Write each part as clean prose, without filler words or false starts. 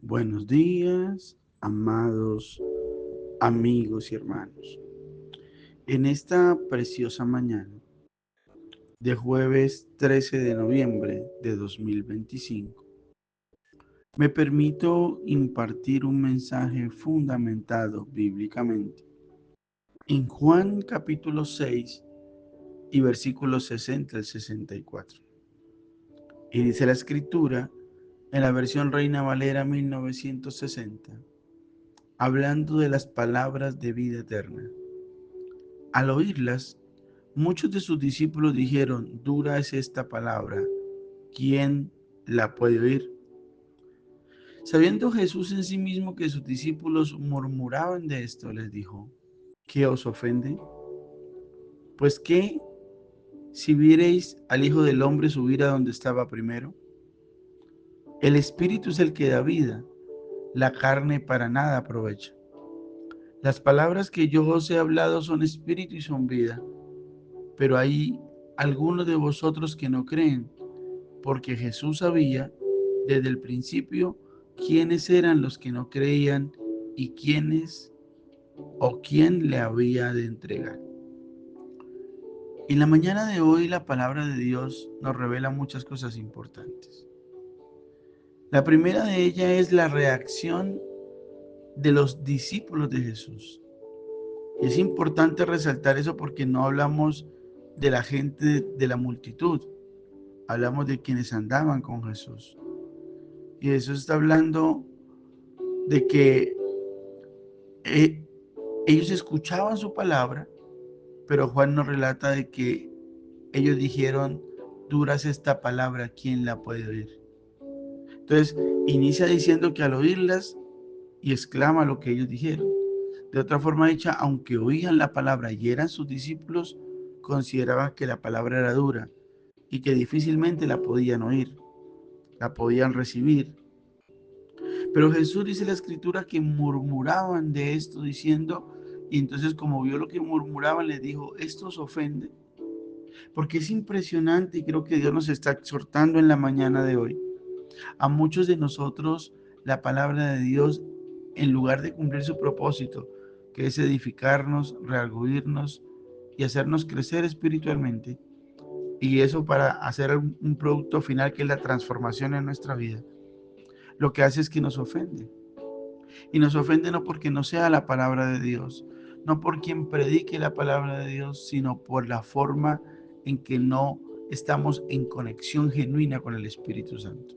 Buenos días, amados amigos y hermanos. En esta preciosa mañana de jueves 13 de noviembre de 2025, me permito impartir un mensaje fundamentado bíblicamente en Juan capítulo 6 y versículos 60 al 64. Y dice la escritura en la versión Reina Valera 1960, hablando de las palabras de vida eterna. Al oírlas, muchos de sus discípulos dijeron: dura es esta palabra, ¿quién la puede oír? Sabiendo Jesús en sí mismo que sus discípulos murmuraban de esto, les dijo: ¿qué os ofende? Pues qué si viereis al Hijo del Hombre subir a donde estaba primero. El Espíritu es el que da vida, la carne para nada aprovecha. Las palabras que yo os he hablado son espíritu y son vida, pero hay algunos de vosotros que no creen, porque Jesús sabía desde el principio quiénes eran los que no creían y quiénes o quién le había de entregar. En la mañana de hoy la palabra de Dios nos revela muchas cosas importantes. La primera de ellas es la reacción de los discípulos de Jesús. Y es importante resaltar eso porque no hablamos de la gente de la multitud, hablamos de quienes andaban con Jesús. Y eso está hablando de que eh, ellos escuchaban su palabra, pero Juan nos relata de que ellos dijeron: dura es esta palabra, ¿quién la puede oír? Entonces, inicia diciendo que al oírlas, y exclama lo que ellos dijeron. De otra forma dicha, aunque oían la palabra y eran sus discípulos, consideraban que la palabra era dura y que difícilmente la podían oír, la podían recibir. Pero Jesús dice en la escritura que murmuraban de esto diciendo, y entonces como vio lo que murmuraban, les dijo: ¿esto os ofende? Porque es impresionante y creo que Dios nos está exhortando en la mañana de hoy. A muchos de nosotros la palabra de Dios, en lugar de cumplir su propósito, que es edificarnos, rearguirnos y hacernos crecer espiritualmente, y eso para hacer un producto final que es la transformación en nuestra vida, lo que hace es que nos ofende. Y nos ofende no porque no sea la palabra de Dios, no por quien predique la palabra de Dios, sino por la forma en que no estamos en conexión genuina con el Espíritu Santo.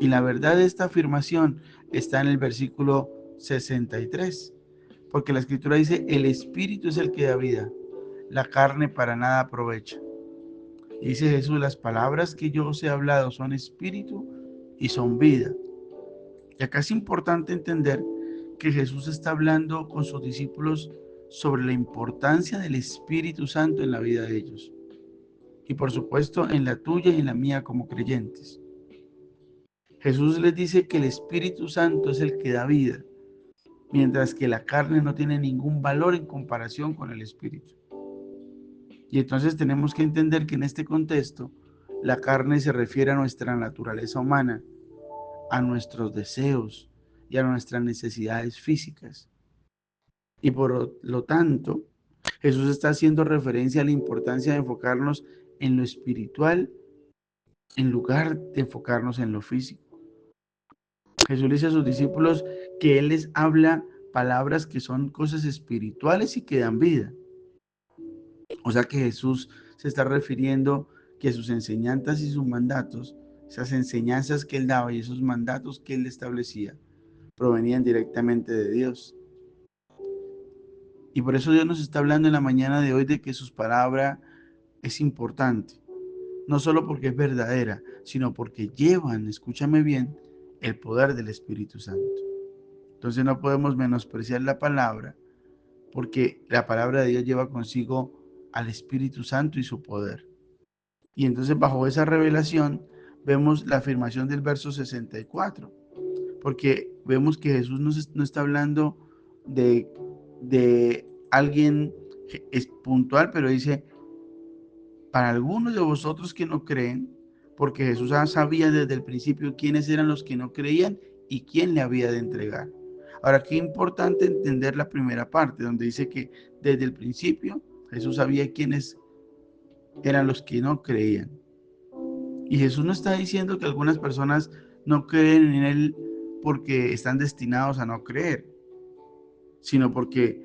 Y la verdad de esta afirmación está en el versículo 63, porque la Escritura dice: el Espíritu es el que da vida, la carne para nada aprovecha. Y dice Jesús: las palabras que yo os he hablado son espíritu y son vida. Y acá es importante entender que Jesús está hablando con sus discípulos sobre la importancia del Espíritu Santo en la vida de ellos. Y por supuesto en la tuya y en la mía como creyentes. Jesús les dice que el Espíritu Santo es el que da vida, mientras que la carne no tiene ningún valor en comparación con el Espíritu. Y entonces tenemos que entender que en este contexto, la carne se refiere a nuestra naturaleza humana, a nuestros deseos y a nuestras necesidades físicas. Y por lo tanto, Jesús está haciendo referencia a la importancia de enfocarnos en lo espiritual en lugar de enfocarnos en lo físico. Jesús le dice a sus discípulos que Él les habla palabras que son cosas espirituales y que dan vida. O sea que Jesús se está refiriendo que sus enseñanzas y sus mandatos, esas enseñanzas que Él daba y esos mandatos que Él establecía, provenían directamente de Dios. Y por eso Dios nos está hablando en la mañana de hoy de que sus palabras es importante. No solo porque es verdadera, sino porque llevan, escúchame bien, el poder del Espíritu Santo. Entonces no podemos menospreciar la palabra, porque la palabra de Dios lleva consigo al Espíritu Santo y su poder. Y entonces bajo esa revelación vemos la afirmación del verso 64, porque vemos que Jesús no está hablando de alguien es puntual, pero dice: para algunos de vosotros que no creen, porque Jesús sabía desde el principio quiénes eran los que no creían y quién le había de entregar. Ahora, qué importante entender la primera parte, donde dice que desde el principio Jesús sabía quiénes eran los que no creían. Y Jesús no está diciendo que algunas personas no creen en Él porque están destinados a no creer, sino porque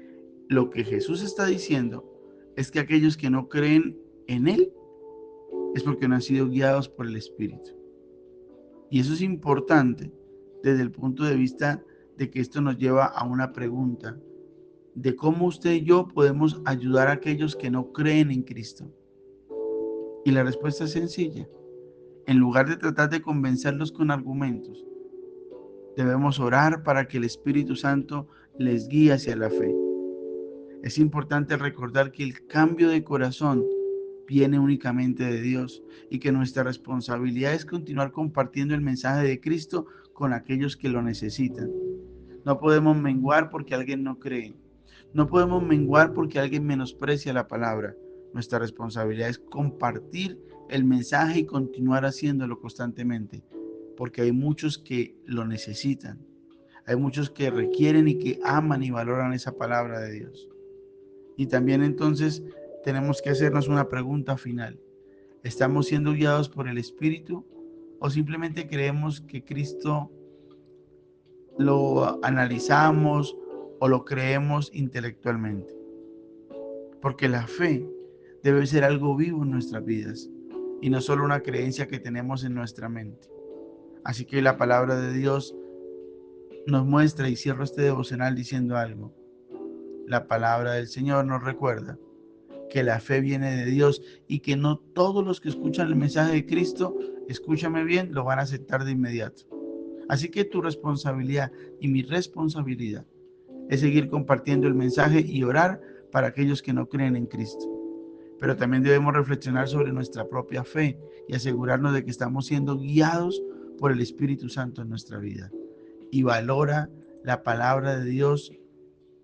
lo que Jesús está diciendo es que aquellos que no creen en Él es porque no han sido guiados por el Espíritu. Y eso es importante desde el punto de vista de que esto nos lleva a una pregunta de cómo usted y yo podemos ayudar a aquellos que no creen en Cristo. Y la respuesta es sencilla. En lugar de tratar de convencerlos con argumentos, debemos orar para que el Espíritu Santo les guíe hacia la fe. Es importante recordar que el cambio de corazón viene únicamente de Dios y que nuestra responsabilidad es continuar compartiendo el mensaje de Cristo con aquellos que lo necesitan. No podemos menguar porque alguien no cree. No podemos menguar porque alguien menosprecia la palabra. Nuestra responsabilidad es compartir el mensaje y continuar haciéndolo constantemente, porque hay muchos que lo necesitan. Hay muchos que requieren y que aman y valoran esa palabra de Dios. Y también entonces tenemos que hacernos una pregunta final. ¿Estamos siendo guiados por el Espíritu o simplemente creemos que Cristo lo analizamos o lo creemos intelectualmente? Porque la fe debe ser algo vivo en nuestras vidas y no solo una creencia que tenemos en nuestra mente. Así que la palabra de Dios nos muestra, y cierro este devocional diciendo algo. La palabra del Señor nos recuerda que la fe viene de Dios y que no todos los que escuchan el mensaje de Cristo, escúchame bien, lo van a aceptar de inmediato. Así que tu responsabilidad y mi responsabilidad es seguir compartiendo el mensaje y orar para aquellos que no creen en Cristo. Pero también debemos reflexionar sobre nuestra propia fe y asegurarnos de que estamos siendo guiados por el Espíritu Santo en nuestra vida. Y valora la palabra de Dios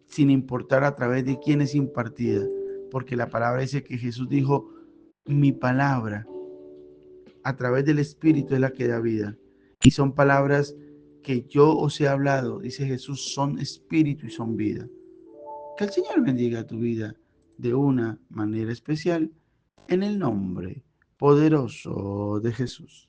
sin importar a través de quién es impartida, porque la palabra dice que Jesús dijo, mi palabra a través del Espíritu es la que da vida. Y son palabras que yo os he hablado, dice Jesús, son espíritu y son vida. Que el Señor bendiga tu vida de una manera especial en el nombre poderoso de Jesús.